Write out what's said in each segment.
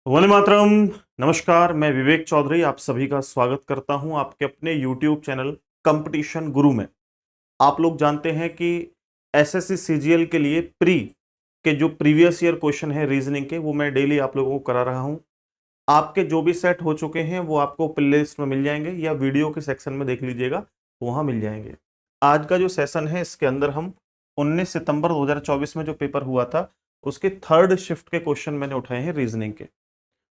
वंदे मातरम। नमस्कार, मैं विवेक चौधरी आप सभी का स्वागत करता हूं आपके अपने YouTube चैनल कंपटीशन गुरु में। आप लोग जानते हैं कि एसएससी सीजीएल के लिए प्री के जो प्रीवियस ईयर क्वेश्चन है रीजनिंग के, वो मैं डेली आप लोगों को करा रहा हूं। आपके जो भी सेट हो चुके हैं वो आपको प्ले लिस्ट में मिल जाएंगे या वीडियो के सेक्शन में देख लीजिएगा, वहां मिल जाएंगे। आज का जो सेशन है इसके अंदर हम 19 सितंबर 2024 में जो पेपर हुआ था उसके थर्ड शिफ्ट के क्वेश्चन मैंने उठाए हैं रीजनिंग के,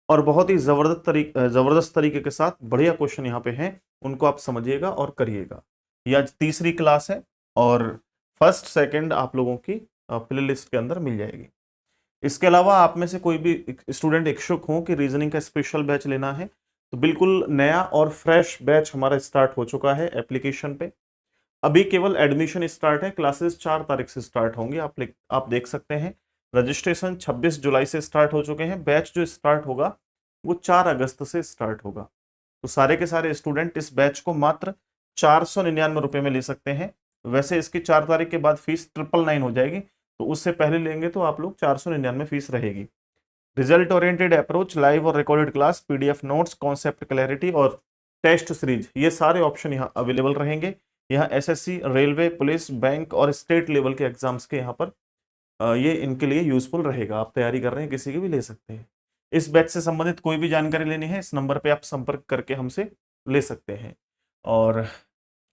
और बहुत ही जबरदस्त तरीके के साथ बढ़िया क्वेश्चन यहाँ पे हैं। उनको आप समझिएगा और करिएगा। ये आज तीसरी क्लास है और फर्स्ट सेकंड आप लोगों की प्ले लिस्ट के अंदर मिल जाएगी। इसके अलावा आप में से कोई भी स्टूडेंट इच्छुक हो कि रीजनिंग का स्पेशल बैच लेना है तो बिल्कुल नया और फ्रेश बैच हमारा स्टार्ट हो चुका है एप्लीकेशन पे। अभी केवल एडमिशन स्टार्ट है, क्लासेस 4 तारीख से स्टार्ट होंगी। आप देख सकते हैं रजिस्ट्रेशन 26 जुलाई से स्टार्ट हो चुके हैं। बैच जो स्टार्ट होगा वो 4 अगस्त से स्टार्ट होगा। तो सारे के सारे स्टूडेंट इस बैच को मात्र 499 रुपये में ले सकते हैं। वैसे इसकी 4 तारीख के बाद फीस 999 हो जाएगी, तो उससे पहले लेंगे तो आप लोग 499 फीस रहेगी। रिजल्ट ओरिएंटेड अप्रोच, लाइव और recorded class, PDF notes, concept clarity और टेस्ट सीरीज, ये सारे ऑप्शन यहाँ अवेलेबल रहेंगे। यहाँ एसएससी, रेलवे, पुलिस, बैंक और स्टेट लेवल के एग्जाम्स के यहाँ पर ये इनके लिए यूजफुल रहेगा। आप तैयारी कर रहे हैं किसी की भी ले सकते हैं। इस बैच से संबंधित कोई भी जानकारी लेनी है इस नंबर पे आप संपर्क करके हमसे ले सकते हैं। और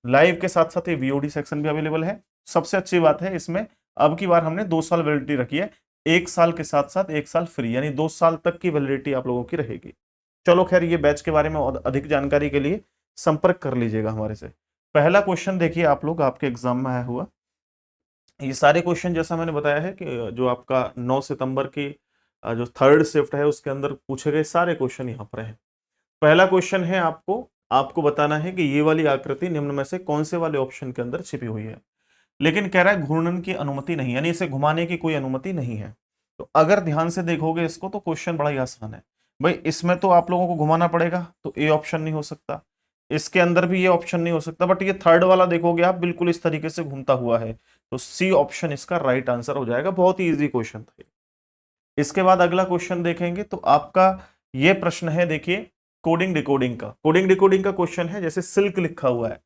लाइव के साथ साथ ये वीओडी सेक्शन भी अवेलेबल है। सबसे अच्छी बात है इसमें, अब की बार हमने 2 साल वैलिडिटी रखी है। 1 साल के साथ साथ 1 साल फ्री, यानी 2 साल तक की वैलिडिटी आप लोगों की रहेगी। चलो खैर, ये बैच के बारे में और अधिक जानकारी के लिए संपर्क कर लीजिएगा हमारे से। पहला क्वेश्चन देखिए आप लोग, आपके एग्जाम में आया हुआ ये सारे क्वेश्चन, जैसा मैंने बताया है कि जो आपका 9 सितंबर की जो थर्ड शिफ्ट है उसके अंदर पूछे गए सारे क्वेश्चन यहाँ पर हैं। पहला क्वेश्चन है, आपको आपको बताना है कि ये वाली आकृति निम्न में से कौन से वाले ऑप्शन के अंदर छिपी हुई है। लेकिन कह रहा है घूर्णन की अनुमति नहीं, यानी इसे घुमाने की कोई अनुमति नहीं है। तो अगर ध्यान से देखोगे इसको तो क्वेश्चन बड़ा ही आसान है। भाई इसमें तो आप लोगों को घुमाना पड़ेगा, तो ए ऑप्शन नहीं हो सकता। इसके अंदर भी ये ऑप्शन नहीं हो सकता, बट ये थर्ड वाला देखोगे आप बिल्कुल इस तरीके से घूमता हुआ है, तो सी ऑप्शन इसका राइट आंसर हो जाएगा। बहुत ही इजी क्वेश्चन था। इसके बाद अगला क्वेश्चन देखेंगे तो आपका ये प्रश्न है, देखिए कोडिंग डिकोडिंग का। कोडिंग डिकोडिंग का क्वेश्चन है, जैसे सिल्क लिखा हुआ है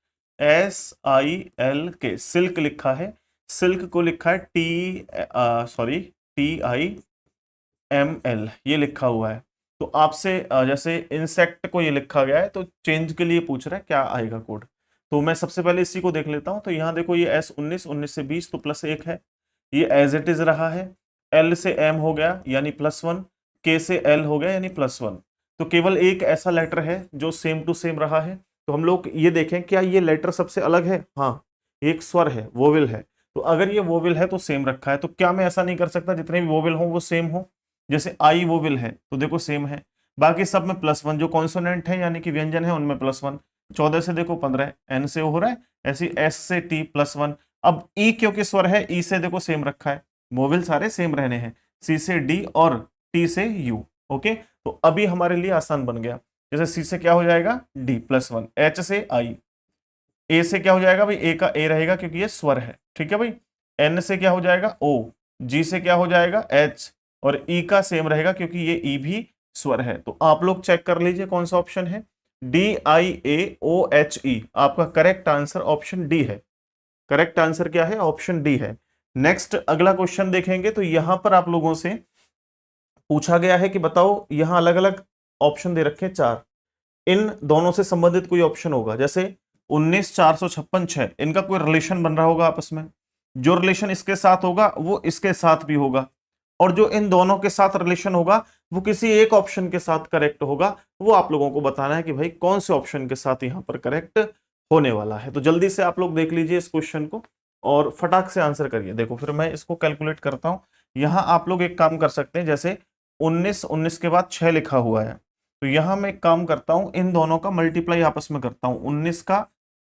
SILK, सिल्क लिखा है। सिल्क को लिखा है TIML, ये लिखा हुआ है। तो आपसे जैसे इंसेक्ट को ये लिखा गया है, तो चेंज के लिए पूछ रहा है क्या आएगा कोड। तो मैं सबसे पहले इसी को देख लेता हूं। तो यहाँ देखो ये S19, 19 से 20 तो +1 है, ये एज इट इज रहा है। L से M हो गया यानी +1, K से L हो गया यानी +1। तो केवल एक ऐसा लेटर है जो सेम टू सेम रहा है। तो हम लोग ये देखें क्या ये लेटर सबसे अलग है। हाँ, एक स्वर है, वोवेल है। तो अगर ये वोवेल है तो सेम रखा है। तो क्या मैं ऐसा नहीं कर सकता जितने भी वोवेल हो वो सेम हो। जैसे आई वोवेल है तो देखो सेम है, बाकी सब में +1। जो कॉन्सोनेंट है यानी कि व्यंजन है उनमें +1। 14 से देखो 15, N से हो रहा है, ऐसी S से T +1। अब E क्योंकि स्वर है, E से देखो सेम रखा है, वोवेल सारे सेम रहने हैं। C से D और T से U। ओके, तो अभी हमारे लिए आसान बन गया। जैसे C से क्या हो जाएगा D +1, H से I, A से क्या हो जाएगा भाई, A का A रहेगा क्योंकि ये स्वर है, ठीक है भाई। N से क्या हो जाएगा O, G से क्या हो जाएगा H, और E का सेम रहेगा क्योंकि ये E भी स्वर है। तो आप लोग चेक कर लीजिए कौन सा ऑप्शन है। DIAOHE, आपका करेक्ट आंसर ऑप्शन डी है। करेक्ट आंसर क्या है, ऑप्शन डी है। नेक्स्ट अगला क्वेश्चन देखेंगे तो यहां पर आप लोगों से पूछा गया है कि बताओ, यहां अलग अलग ऑप्शन दे रखे 4, इन दोनों से संबंधित कोई ऑप्शन होगा। जैसे 19, 456, 6, इनका कोई रिलेशन बन रहा होगा आपस में। जो रिलेशन इसके साथ होगा वो इसके साथ भी होगा, और जो इन दोनों के साथ रिलेशन होगा वो किसी एक ऑप्शन के साथ करेक्ट होगा। वो आप लोगों को बताना है कि भाई कौन से ऑप्शन के साथ यहां पर करेक्ट होने वाला है। तो जल्दी से आप लोग देख लीजिए इस क्वेश्चन को और फटाक से आंसर करिए। देखो फिर मैं इसको कैलकुलेट करता हूं। यहां आप लोग एक काम कर सकते हैं, जैसे 19, 19 के बाद 6 लिखा हुआ है, तो यहां मैं एक काम करता हूं, इन दोनों का मल्टीप्लाई आपस में करता हूं, 19 का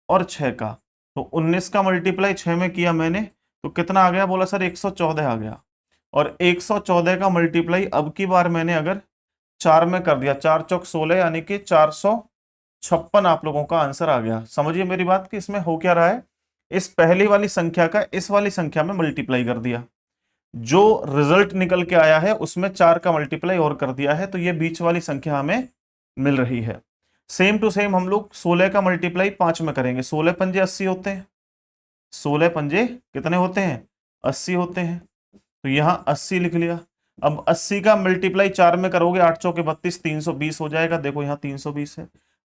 और 6 का। तो 19 का मल्टीप्लाई 6 में किया मैंने, तो कितना आ गया, बोला सर 114 आ गया। और 114 का मल्टीप्लाई अब की बार मैंने अगर 4 में कर दिया, 4 चौक 16, यानी कि 456 आप लोगों का आंसर आ गया। समझिए मेरी बात कि इसमें हो क्या रहा है, इस पहली वाली संख्या का इस वाली संख्या में मल्टीप्लाई कर दिया। जो रिजल्ट निकल के आया है उसमें 4 का मल्टीप्लाई और कर दिया है, तो ये बीच वाली संख्या हमें मिल रही है। सेम टू सेम हम लोग 16 का मल्टीप्लाई 5 में करेंगे। 16 पंजे 80 होते हैं। 16 पंजे कितने होते हैं? 80 होते हैं। तो यहां 80 लिख लिया। अब 80 का मल्टीप्लाई 4 में करोगे, 8 चौके 32, 320 हो जाएगा। देखो यहाँ 320 है।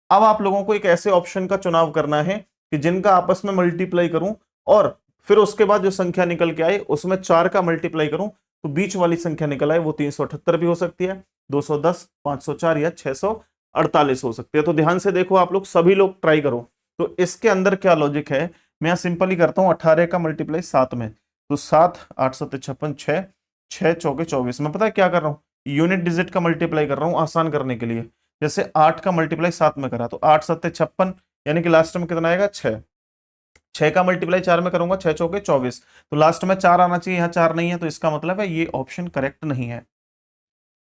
अब आप लोगों को एक ऐसे ऑप्शन का चुनाव करना है कि जिनका आपस में मल्टीप्लाई करूं और फिर उसके बाद जो संख्या निकल के आए उसमें 4 का मल्टीप्लाई करूं तो बीच वाली संख्या निकल आए वो 378 भी हो सकती है, 210, 504 या 648 हो सकती है। तो ध्यान से देखो आप लोग, सभी लोग ट्राई करो। तो इसके अंदर क्या लॉजिक है, मैं यहां सिंपल ही करता हूं। 18 का मल्टीप्लाई 7 में, तो 7 8 7 56, 6 6 चौके 24। मैं पता है क्या कर रहा हूँ, यूनिट डिजिट का मल्टीप्लाई कर रहा हूँ आसान करने के लिए। जैसे 8 का मल्टीप्लाई 7 में करा तो 8 7 56, यानी कि लास्ट में कितना आएगा 6। 6 का मल्टीप्लाई 4 में करूंगा, 6 चौके 24, तो लास्ट में 4 आना चाहिए, यहाँ 4 नहीं है, तो इसका मतलब है ये ऑप्शन करेक्ट नहीं है।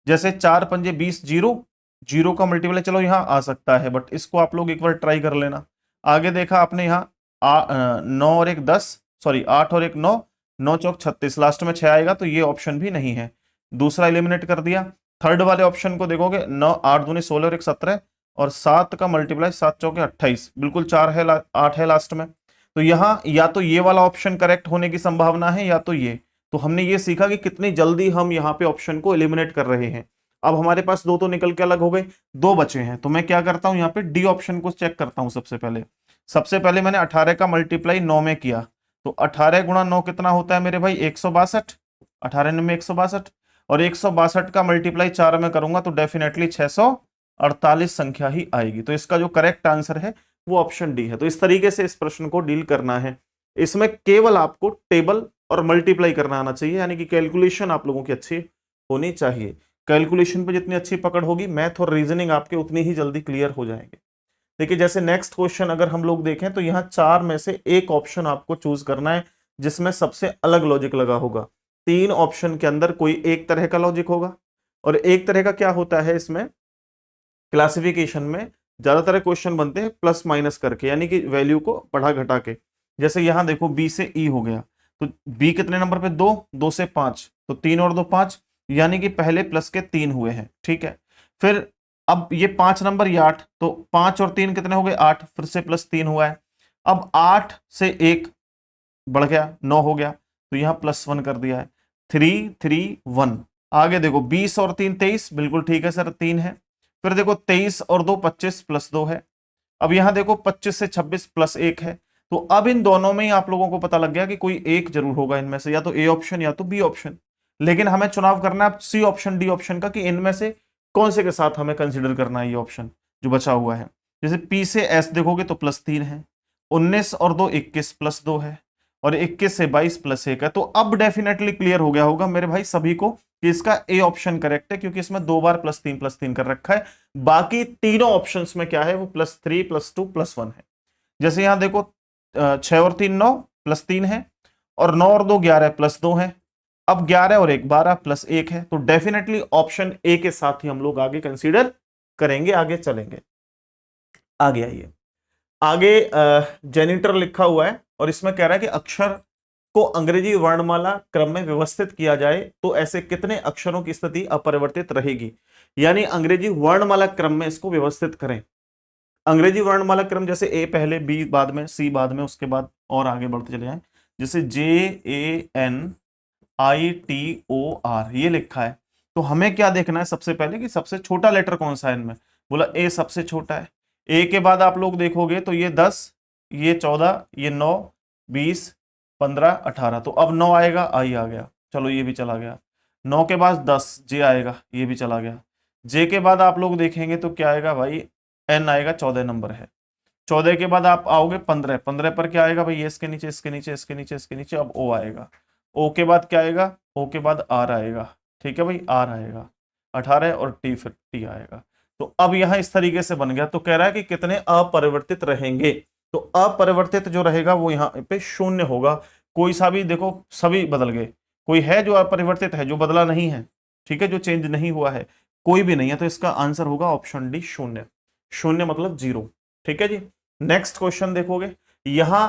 जैसे 4 पंजे 20, जीरो, जीरो का मल्टीप्लाई चलो यहाँ आ सकता है, बट इसको आप लोग एक बार ट्राई कर लेना। आगे देखा आपने यहाँ 9 और 1 10, सॉरी 8 और 1 9, 9 चौक 36, लास्ट में 6 आएगा, तो ये ऑप्शन भी नहीं है। दूसरा एलिमिनेट कर दिया। थर्ड वाले ऑप्शन को देखोगे, 9 8 दूनी 16 और 1 17, और 7 का मल्टीप्लाई 7 चौके 28, बिल्कुल 4 है 8 है लास्ट में। तो यहाँ या तो ये वाला ऑप्शन करेक्ट होने की संभावना है या तो ये। तो हमने ये सीखा कि कितनी जल्दी हम यहाँ पे ऑप्शन को एलिमिनेट कर रहे हैं। अब हमारे पास दो तो निकल के अलग हो गए, दो बचे हैं, तो मैं क्या करता हूं यहाँ पे डी ऑप्शन को चेक करता हूं। सबसे पहले मैंने 18 का मल्टीप्लाई 9 में किया, तो 18 गुणा 9 कितना होता है मेरे भाई 162। 18 में 162, और 162 का मल्टीप्लाई 4 में करूंगा तो डेफिनेटली 648 संख्या ही आएगी। तो इसका जो करेक्ट आंसर है वो ऑप्शन डी है। तो इस तरीके से इस प्रश्न को डील करना है। इसमें केवल आपको टेबल और मल्टीप्लाई करना आना चाहिए, यानी कि कैलकुलेशन आप लोगों की अच्छी होनी चाहिए। कैलकुलेशन पे जितनी अच्छी पकड़ होगी, मैथ और रीजनिंग आपके उतनी ही जल्दी क्लियर हो जाएंगे। देखिए जैसे नेक्स्ट क्वेश्चन अगर हम लोग देखें तो यहाँ 4 में से एक ऑप्शन आपको चूज करना है जिसमें सबसे अलग लॉजिक लगा होगा। 3 ऑप्शन के अंदर कोई एक तरह का लॉजिक होगा, और एक तरह का क्या होता है इसमें क्लासिफिकेशन में, ज्यादातर क्वेश्चन बनते हैं प्लस माइनस करके, यानी कि वैल्यू को बढ़ा घटा के। जैसे यहां देखो बी से ई हो गया, तो बी कितने नंबर पे 2, 2 से 5, तो 3 और 2 5, यानी कि पहले प्लस के 3 हुए हैं, ठीक है। फिर अब ये 5 नंबर ये 8, तो 5 और 3 कितने हो गए 8, फिर से प्लस 3 हुआ है। अब 8 से 1 बढ़ गया 9 हो गया, तो यहां +1 कर दिया है। 3 3 1। आगे देखो 20 और 3 23, बिल्कुल ठीक है सर 3 है। फिर देखो 23 और 2 25 +2 है। अब यहां देखो 25 से 26 +1 है। तो अब इन दोनों में ही आप लोगों को पता लग गया कि कोई एक जरूर होगा इनमें से, या तो ए ऑप्शन या तो बी ऑप्शन। लेकिन हमें चुनाव करना है सी ऑप्शन डी ऑप्शन का, कि इनमें से कौन से के साथ हमें कंसिडर करना है ये ऑप्शन जो बचा हुआ है। जैसे पी से एस देखोगे तो +3 है, 19 और 2 21 +2 है, और 21 से 22 +1 है। तो अब डेफिनेटली क्लियर हो गया होगा मेरे भाई सभी को कि इसका ए ऑप्शन करेक्ट है, क्योंकि इसमें 2 बार +3 कर रखा है। बाकी तीनों ऑप्शंस में क्या है वो +3 +2 +1 है। जैसे यहां देखो 6 और 3 9 +3 है, और 9 और 2 11 +2 है। अब 11 और 1 12 +1 है। तो डेफिनेटली ऑप्शन ए के साथ ही हम लोग आगे कंसीडर करेंगे, आगे चलेंगे। आगे आइए, आगे जेनिटर लिखा हुआ है और इसमें कह रहा है कि अक्षर को अंग्रेजी वर्णमाला क्रम में व्यवस्थित किया जाए तो ऐसे कितने अक्षरों की स्थिति अपरिवर्तित रहेगी। यानी अंग्रेजी वर्णमाला क्रम में इसको व्यवस्थित करें। अंग्रेजी वर्णमाला क्रम जैसे ए पहले, बी बाद में, सी बाद में, उसके बाद और आगे बढ़ते चले जाएं। जैसे JANITOR ये लिखा है, तो हमें क्या देखना है सबसे पहले कि सबसे छोटा लेटर कौन सा है इनमें। बोला ए सबसे छोटा है। ए के बाद आप लोग देखोगे तो ये 10, ये 14, ये 9 20 15 18, तो अब 9 आएगा, आई आ गया, चलो ये भी चला गया। 9 के बाद 10 जे आएगा, ये भी चला गया। जे के बाद आप लोग देखेंगे तो क्या आएगा भाई, एन आएगा, 14 नंबर है। 14 के बाद आप आओगे 15, 15 पर क्या आएगा भाई, ये इसके नीचे इसके नीचे इसके नीचे इसके नीचे, अब ओ आएगा। ओ के बाद क्या आएगा, ओ के बाद आर आएगा, ठीक है भाई, आर आएगा 18, और टी फिर टी आएगा। तो अब यहां इस तरीके से बन गया। तो कह रहा है कि कितने अपरिवर्तित रहेंगे, तो अपरिवर्तित जो रहेगा वो यहाँ पे 0 होगा। कोई सा भी देखो, सभी बदल गए। कोई है जो अपरिवर्तित है, जो बदला नहीं है, ठीक है, जो चेंज नहीं हुआ है, कोई भी नहीं है। तो इसका आंसर होगा ऑप्शन डी 0। 0 मतलब 0, ठीक है जी। नेक्स्ट क्वेश्चन देखोगे, यहां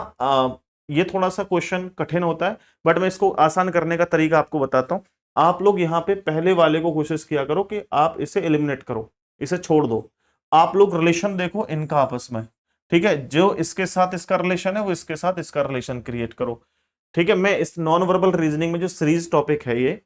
ये थोड़ा सा क्वेश्चन कठिन होता है, बट मैं इसको आसान करने का तरीका आपको बताता हूं। आप लोग यहाँ पे पहले वाले को कोशिश किया करो कि आप इसे एलिमिनेट करो, इसे छोड़ दो। आप लोग रिलेशन देखो इनका आपस में, ठीक है, जो इसके साथ इसका रिलेशन है वो इसके साथ इसका रिलेशन क्रिएट करो। ठीक है, मैं इस नॉन वर्बल रीजनिंग में जो सीरीज टॉपिक है ये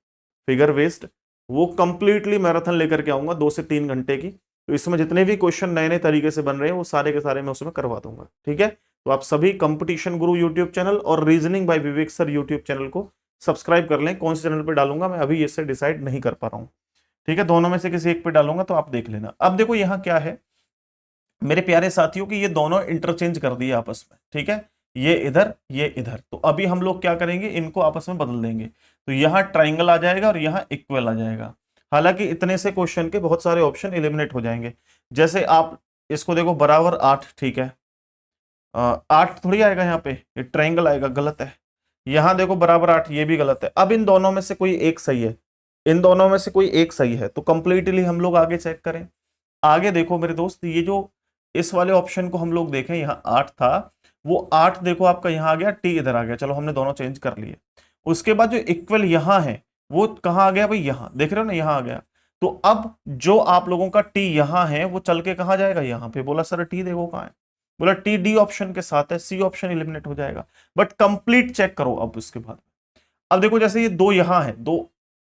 फिगर बेस्ड, वो कंप्लीटली मैराथन लेकर के आऊंगा 2 से 3 घंटे की। तो इसमें जितने भी क्वेश्चन नए नए तरीके से बन रहे हैं वो सारे के सारे मैं उसमें करवा दूंगा। ठीक है, तो आप सभी कंपटीशन गुरु यूट्यूब चैनल और रीजनिंग बाय विवेक सर यूट्यूब चैनल को सब्सक्राइब कर लें। कौन से चैनल पे डालूंगा मैं अभी इससे डिसाइड नहीं कर पा रहा हूं। ठीक है, दोनों में से किसी एक पे डालूंगा, तो आप देख लेना। अब देखो यहाँ क्या है मेरे प्यारे साथियों कि ये दोनों इंटरचेंज कर दिए आपस में। ठीक है, ये इधर ये इधर, तो अभी हम लोग क्या करेंगे, इनको आपस में बदल देंगे। तो यहाँ ट्राइंगल आ जाएगा और यहाँ इक्वल आ जाएगा। हालांकि इतने से क्वेश्चन के बहुत सारे ऑप्शन एलिमिनेट हो जाएंगे। जैसे आप इसको देखो बराबर 8, ठीक है, 8 थोड़ी आएगा यहाँ पे, ये ट्राइंगल आएगा, गलत है। यहां देखो बराबर 8, ये भी गलत है। अब इन दोनों में से कोई एक सही है, इन दोनों में से कोई एक सही है, तो कंप्लीटली हम लोग आगे चेक करें। आगे देखो मेरे दोस्त, ये जो इस वाले ऑप्शन को हम लोग देखें, यहाँ 8 था, वो 8 देखो आपका यहाँ आ गया, टी इधर आ गया, चलो हमने दोनों चेंज कर लिए। उसके बाद जो इक्वल यहाँ है वो कहाँ आ गया भाई, यहाँ देख रहे हो ना, यहाँ आ गया। तो अब जो आप लोगों का टी यहाँ है वो चल के कहाँ जाएगा, यहाँ पे। बोला सर टी देखो कहाँ है, बोला टी डी ऑप्शन के साथ है, सी ऑप्शन एलिमिनेट हो जाएगा। बट कंप्लीट चेक करो अब उसके बाद। अब देखो जैसे ये 2 यहाँ है, 2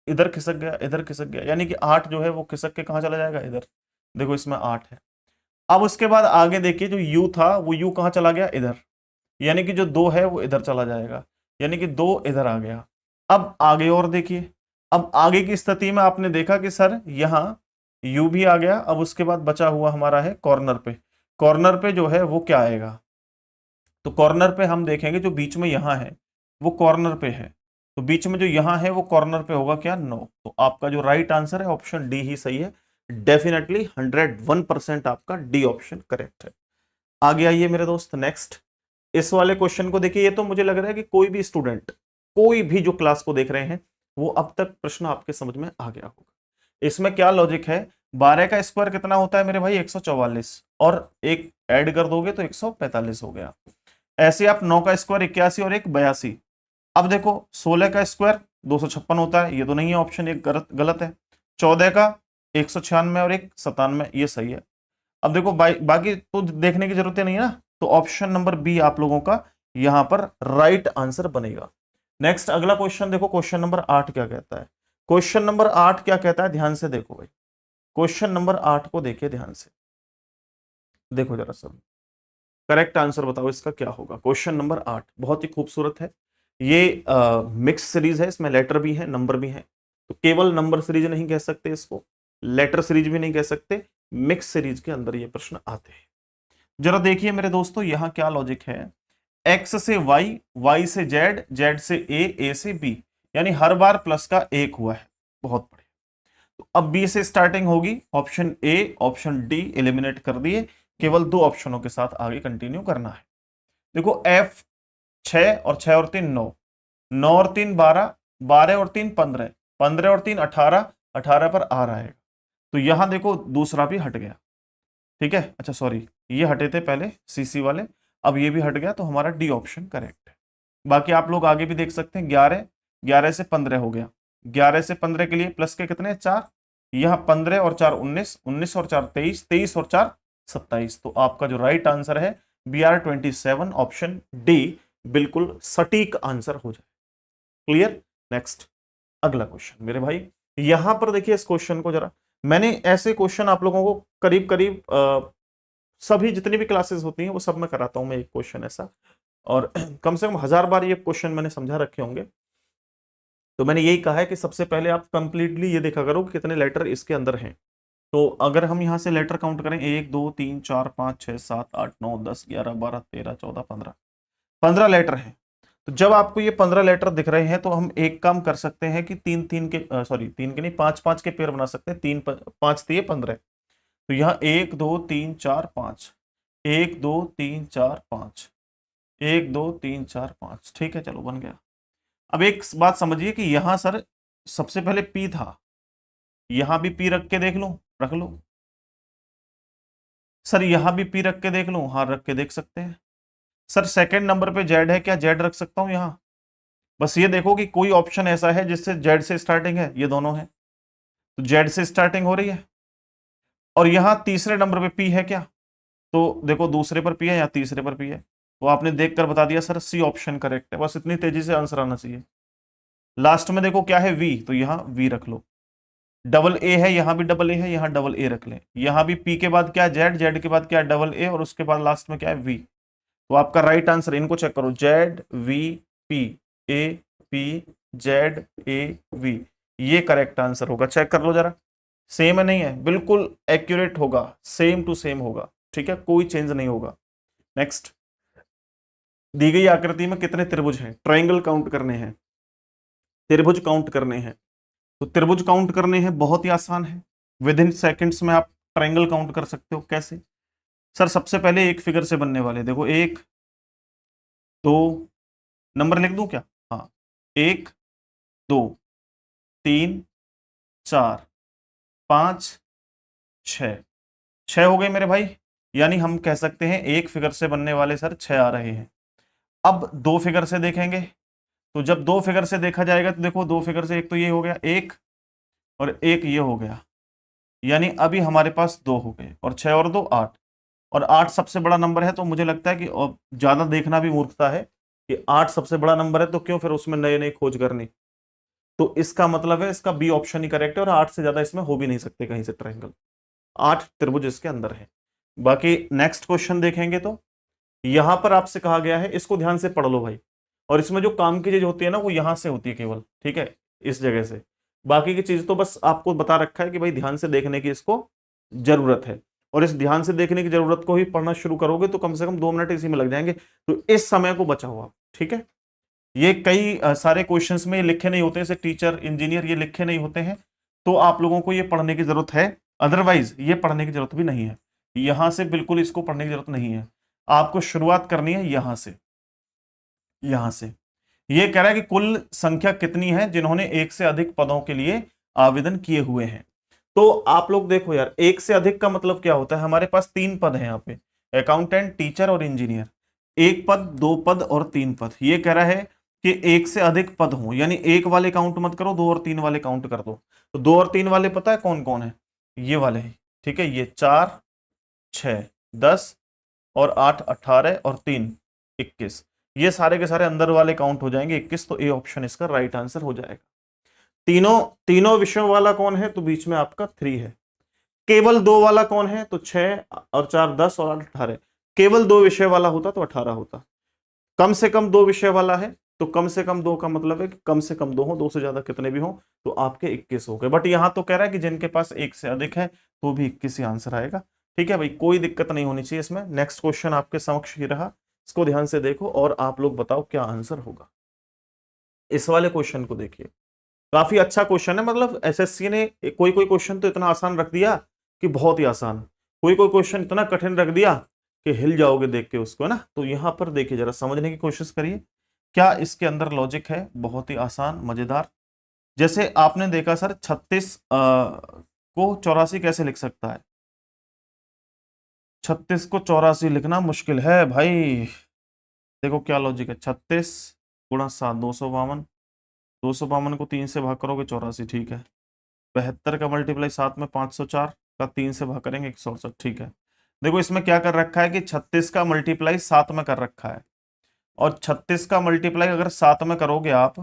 इधर खिसक गया, इधर खिसक गया, यानी कि 8 जो है वो खिसक के कहाँ चला जाएगा, इधर। देखो इसमें 8 है। अब उसके बाद आगे देखिए जो u था वो u कहां चला गया, इधर, यानी कि जो 2 है वो इधर चला जाएगा, यानी कि 2 इधर आ गया। अब आगे और देखिए, अब आगे की स्थिति में आपने देखा कि सर यहां u भी आ गया। अब उसके बाद बचा हुआ हमारा है कॉर्नर पे। कॉर्नर पे जो है वो क्या आएगा, तो कॉर्नर पे हम देखेंगे जो बीच में यहां है वो कॉर्नर पे है, तो बीच में जो यहां है वो कॉर्नर पे होगा क्या, 9। तो आपका जो राइट आंसर है ऑप्शन डी ही सही है। डेफिनेटली 101% आपका डी ऑप्शन करेक्ट है। आगे आइए मेरे दोस्त, नेक्स्ट इस वाले क्वेश्चन को देखिए। ये तो मुझे लग रहा है कि कोई भी स्टूडेंट, कोई भी जो क्लास को देख रहे हैं, वो अब तक प्रश्न आपके समझ में आ गया होगा। इसमें क्या लॉजिक है, 12 का स्क्वायर कितना होता है मेरे भाई, 144, और एक ऐड कर दोगे तो 145 हो गया। ऐसे आप 9 का स्क्वायर 81 और एक 82। अब देखो 16 का स्क्वायर 256 होता है, ये तो नहीं है, ऑप्शन एक गलत गलत है। 14 का 196 और एक 97, ये सही है। अब देखो बाकी तो देखने की जरूरत नहीं है ना, तो ऑप्शन नंबर बी आप लोगों का यहां पर राइट आंसर बनेगा। नेक्स्ट अगला क्वेश्चन देखो, क्वेश्चन नंबर 8 क्या कहता है। क्वेश्चन नंबर 8 क्या कहता है, ध्यान से देखो भाई, क्वेश्चन नंबर 8 को देखिए ध्यान से, देखो जरा सब, करेक्ट आंसर बताओ इसका क्या होगा। क्वेश्चन नंबर 8 बहुत ही खूबसूरत है, ये मिक्स सीरीज है, इसमें लेटर भी है नंबर भी है। तो केवल नंबर सीरीज नहीं कह सकते इसको, लेटर सीरीज भी नहीं कह सकते, मिक्स सीरीज के अंदर ये प्रश्न आते हैं। जरा देखिए मेरे दोस्तों यहाँ क्या लॉजिक है, x से y, y से z, z से a से b, यानी हर बार प्लस का 1 हुआ है। बहुत बढ़िया। तो अब b से स्टार्टिंग होगी, option A option D eliminate कर दिए, केवल 2 ऑप्शनों के साथ आगे कंटिन्यू करना है। देखो f 6 और 6 और 3 9, 9 और 3 12, 12 और 3 15, 15 और 3 18, 18 पर आ रहा है। तो यहां देखो दूसरा भी हट गया, ठीक है, अच्छा सॉरी ये हटे थे पहले सीसी वाले, अब ये भी हट गया, तो हमारा डी ऑप्शन करेक्ट है। बाकी आप लोग आगे भी देख सकते हैं, 11, 11 से 15 हो गया, 11 से 15 के लिए प्लस के कितने 4, यह 15 और 4 19, 19 और 4 23, 23 और 4 27। तो आपका जो राइट आंसर है BR27 ऑप्शन डी बिल्कुल सटीक आंसर हो जाए। क्लियर। नेक्स्ट अगला क्वेश्चन मेरे भाई, यहां पर देखिए इस क्वेश्चन को जरा, मैंने ऐसे क्वेश्चन आप लोगों को करीब करीब सभी जितनी भी क्लासेस होती हैं वो सब में कराता हूं मैं एक क्वेश्चन ऐसा, और कम से कम 1000 बार ये क्वेश्चन मैंने समझा रखे होंगे। तो मैंने यही कहा है कि सबसे पहले आप कंप्लीटली ये देखा करो कि कितने लेटर इसके अंदर हैं। तो अगर हम यहाँ से लेटर काउंट करें 1 2 3 4 5 6 7 8 9 10 11 12 13 14 15, 15 लेटर हैं। तो जब आपको ये 15 लेटर दिख रहे हैं तो हम एक काम कर सकते हैं कि तीन तीन के सॉरी तीन के नहीं 5 5 के पेयर बना सकते हैं, 3 5 दिए 15। तो यहाँ 1 2 3 4 5, 1 2 3 4 5, 1 2 3 4 5, ठीक है चलो बन गया। अब एक बात समझिए कि यहां सर सबसे पहले पी था, यहां भी पी रख के देख लो, रख लो। सर यहां भी पी रख के देख लो, हाँ रख के देख सकते हैं। सर सेकंड नंबर पे जेड है, क्या जेड रख सकता हूं यहां? बस ये देखो कि कोई ऑप्शन ऐसा है जिससे जेड से स्टार्टिंग है, ये दोनों है, तो जेड से स्टार्टिंग हो रही है। और यहां तीसरे नंबर पे पी है क्या? तो देखो दूसरे पर पी है या तीसरे पर पी है, तो आपने देखकर बता दिया सर सी ऑप्शन करेक्ट है। बस इतनी तेजी से आंसर आना चाहिए। लास्ट में देखो क्या है, वी, तो यहां वी रख लो। डबल ए है, यहां भी डबल ए है, यहां डबल ए रख ले। यहां भी पी के बाद क्या जेड, जेड के बाद क्या डबल ए, और उसके बाद लास्ट में क्या है वी। तो आपका राइट आंसर, इनको चेक करो, Z V P, A P Z A V, ये करेक्ट आंसर होगा। चेक कर लो जरा, सेम है नहीं है, बिल्कुल एक्यूरेट होगा, सेम टू सेम होगा, ठीक है, कोई चेंज नहीं होगा। नेक्स्ट, दी गई आकृति में कितने त्रिभुज हैं? ट्रायंगल काउंट करने हैं, त्रिभुज काउंट करने हैं। तो त्रिभुज काउंट करने हैं, बहुत ही आसान है, विद इन सेकेंड्स में आप ट्रायंगल काउंट कर सकते हो। कैसे? सर सबसे पहले एक फिगर से बनने वाले, देखो एक दो, नंबर लिख दूं क्या? हाँ, एक दो तीन चार पांच छ, छह हो गए मेरे भाई। यानी हम कह सकते हैं एक फिगर से बनने वाले सर छह आ रहे हैं। अब दो फिगर से देखेंगे, तो जब दो फिगर से देखा जाएगा तो देखो दो फिगर से एक तो ये हो गया एक, और एक ये हो गया, यानी अभी हमारे पास दो हो गए, और छह और दो आठ, और आठ सबसे बड़ा नंबर है। तो मुझे लगता है कि ज्यादा देखना भी मूर्खता है कि आठ सबसे बड़ा नंबर है तो क्यों फिर उसमें नए नए खोज करनी। तो इसका मतलब है इसका बी ऑप्शन ही करेक्ट है, और आठ से ज्यादा इसमें हो भी नहीं सकते कहीं से ट्रायंगल, आठ त्रिभुज इसके अंदर है। बाकी नेक्स्ट क्वेश्चन देखेंगे तो यहां पर आपसे कहा गया है, इसको ध्यान से पढ़ लो भाई, और इसमें जो काम की चीज होती है ना वो यहां से होती है केवल, ठीक है, इस जगह से। बाकी की चीज तो बस आपको बता रखा है कि भाई ध्यान से देखने की इसको जरूरत है, और इस ध्यान से देखने की जरूरत को ही पढ़ना शुरू करोगे तो कम से कम 2 मिनट इसी में लग जाएंगे। तो इस समय को बचाओ आप, ठीक है। ये कई सारे क्वेश्चंस में लिखे नहीं होते, जैसे टीचर इंजीनियर ये लिखे नहीं होते हैं, तो आप लोगों को ये पढ़ने की जरूरत है, अदरवाइज ये पढ़ने की जरूरत भी नहीं है। यहां से बिल्कुल इसको पढ़ने की जरूरत नहीं है, आपको शुरुआत करनी है यहां से। यहां से ये कह रहा है कि कुल संख्या कितनी है जिन्होंने एक से अधिक पदों के लिए आवेदन किए हुए हैं। तो आप लोग देखो यार, एक से अधिक का मतलब क्या होता है? हमारे पास तीन पद हैं यहाँ पे, अकाउंटेंट, टीचर और इंजीनियर। एक पद, दो पद और तीन पद। ये कह रहा है कि एक से अधिक पद हो, यानी एक वाले काउंट मत करो, दो और तीन वाले काउंट कर दो। तो दो और तीन वाले पता है कौन कौन है? ये वाले हैं, ठीक है, ये 4 6 10 और 8 18 और 3 21, ये सारे के सारे अंदर वाले काउंट हो जाएंगे 21। तो ए ऑप्शन इसका राइट आंसर हो जाएगा। तीनों तीनों विषयों वाला कौन है? तो बीच में आपका 3 है। केवल दो वाला कौन है? तो 6 और 4 10 और 8 18। केवल दो विषय वाला होता तो 18 होता। कम से कम दो विषय वाला है, तो कम से कम दो का मतलब है कि कम से कम दो हो, दो से ज्यादा कितने भी हो तो आपके 21 हो गए। बट यहां तो कह रहा है कि जिनके पास एक से अधिक है तो भी 21 ही आंसर आएगा। ठीक है भाई, कोई दिक्कत नहीं होनी चाहिए इसमें। नेक्स्ट क्वेश्चन आपके समक्ष ही रहा, इसको ध्यान से देखो और आप लोग बताओ क्या आंसर होगा। इस वाले क्वेश्चन को देखिए, काफी अच्छा क्वेश्चन है, मतलब एसएससी ने कोई कोई क्वेश्चन तो इतना आसान रख दिया कि बहुत ही आसान, कोई कोई क्वेश्चन इतना कठिन रख दिया कि हिल जाओगे देख के उसको, है ना। तो यहां पर देखिए, जरा समझने की कोशिश करिए क्या इसके अंदर लॉजिक है। बहुत ही आसान मजेदार। जैसे आपने देखा सर 36 को 84 कैसे लिख सकता है? 36 को 84 लिखना मुश्किल है भाई। देखो क्या लॉजिक है, 36 गुणा 7 252, 252 को 3 से भाग करोगे 84, ठीक है। 72 का मल्टीप्लाई 7 में 504 का 3 से भाग करेंगे 168, ठीक है। देखो इसमें क्या कर रखा है कि 36 का मल्टीप्लाई 7 में कर रखा है, और 36 का मल्टीप्लाई अगर 7 में करोगे आप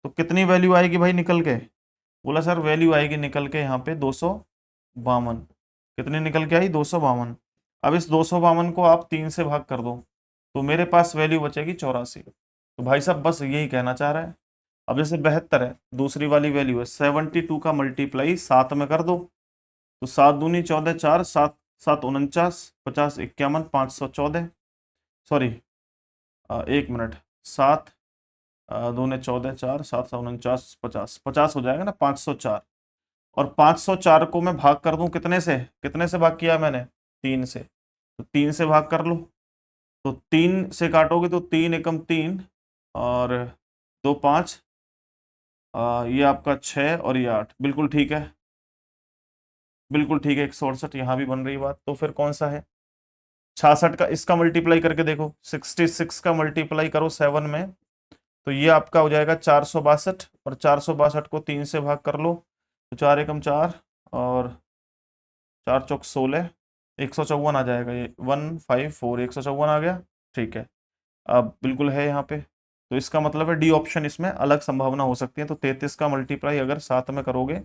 तो कितनी वैल्यू आएगी भाई निकल के? बोला सर वैल्यू आएगी निकल के यहाँ पे 252। कितनी निकल के आई? 252। अब इस 252 को आप 3 से भाग कर दो तो मेरे पास वैल्यू बचेगी 84। तो भाई साहब बस यही कहना चाह रहा है। अब जैसे 72 है, दूसरी वाली वैल्यू है 72 का मल्टीप्लाई 7 में कर दो तो 7 दूनी 14, 4 7 7 49, 50 51, 514, सॉरी 1 मिनट, 7 दूने 14, 4 7 7 49, 50 50 हो जाएगा ना, 504। और 504 को मैं भाग कर दूं कितने से? कितने से भाग किया मैंने? 3 से। तो 3 से भाग कर लो, तो 3 से काटोगे तो 3 एकम 3 और 2 5, ये आपका 6 और ये 8, बिल्कुल ठीक है, बिल्कुल ठीक है। 168 यहाँ भी बन रही बात, तो फिर कौन सा है? 66 का इसका मल्टीप्लाई करके देखो, 66 का मल्टीप्लाई करो 7 में, तो ये आपका हो जाएगा 462, और 462 को 3 से भाग कर लो, तो 4 एकम 4 और 4 चौक 16, 154 आ जाएगा, ये 154, 154 आ गया। ठीक है, अब बिल्कुल है यहाँ पे, तो इसका मतलब है डी ऑप्शन इसमें अलग संभावना हो सकती है। तो 33 का मल्टीप्लाई अगर 7 में करोगे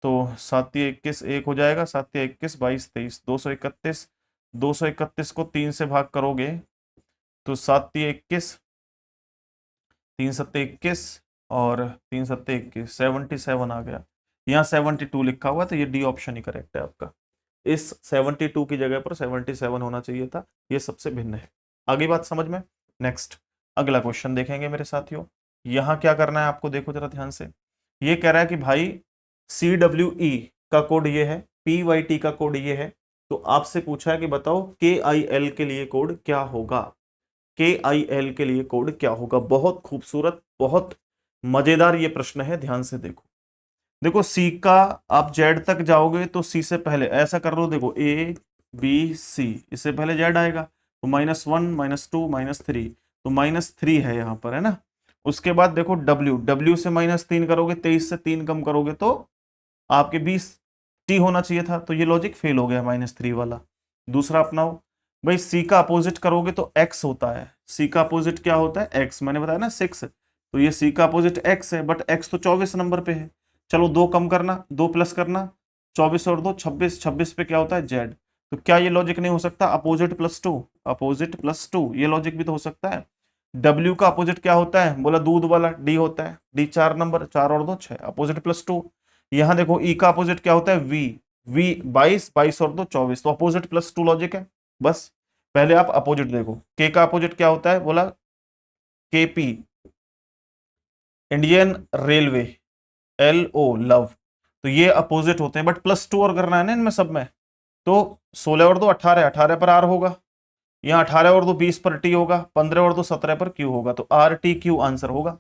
तो 7 × 21 1 हो जाएगा, 7 × 21 22 23, 231, 231 को 3 से भाग करोगे तो 7 × 21, 3 × 7 = 21 और 3 × 7 = 21, 77 आ गया। यहाँ 72 लिखा हुआ है, तो ये डी ऑप्शन ही करेक्ट है आपका। इस 72 की जगह पर 77 होना चाहिए था, ये सबसे भिन्न है। आगे बात समझ में। नेक्स्ट अगला क्वेश्चन देखेंगे मेरे साथियों। यहाँ क्या करना है आपको, देखो जरा ध्यान से। ये कह रहा है कि भाई CWE का कोड ये है, PYT का कोड ये है, तो आपसे पूछा है कि बताओ KIL के लिए कोड क्या होगा। KIL के लिए कोड क्या होगा। बहुत खूबसूरत, बहुत मजेदार ये प्रश्न है, ध्यान से देखो। देखो सी का आप जेड तक जाओगे तो सी से पहले ऐसा कर लो, देखो ABC, इससे पहले जेड आएगा, तो -1 -2 -3, तो -3 है यहाँ पर, है ना। उसके बाद देखो W से -3 करोगे, 23 से 3 कम करोगे तो आपके 20T होना चाहिए था, तो ये लॉजिक फेल हो गया -3 वाला। दूसरा अपनाओ भाई, सी का अपोजिट करोगे तो एक्स होता है। सी का अपोजिट क्या होता है, एक्स, मैंने बताया ना 6, तो ये सी का अपोजिट एक्स है, बट एक्स तो 24 नंबर पे है। चलो 2 कम करना, 2 प्लस करना, 24 और 2 26, 26 पे क्या होता है, जेड। तो क्या ये लॉजिक नहीं हो सकता, अपोजिट +2, अपोजिट +2, ये लॉजिक भी तो हो सकता है। डब्ल्यू का अपोजिट क्या होता है, बोला दूध वाला, डी होता है, डी 4 नंबर, 4 और 2 6, अपोजिट +2। यहां देखो ई का अपोजिट क्या होता है, वी, वी 22, 22 और 2 24, तो अपोजिट +2 लॉजिक है। बस पहले आप अपोजिट देखो, के का अपोजिट क्या होता है, बोला KP, Indian railway, LO love, तो ये अपोजिट होते हैं, बट +2 और करना है ना इनमें सब में, तो 16 और 2 18, 18 पर आर होगा, यहाँ 18 और 2 20 पर टी होगा, 15 और 2 17 पर क्यू होगा, तो RTQ आंसर होगा।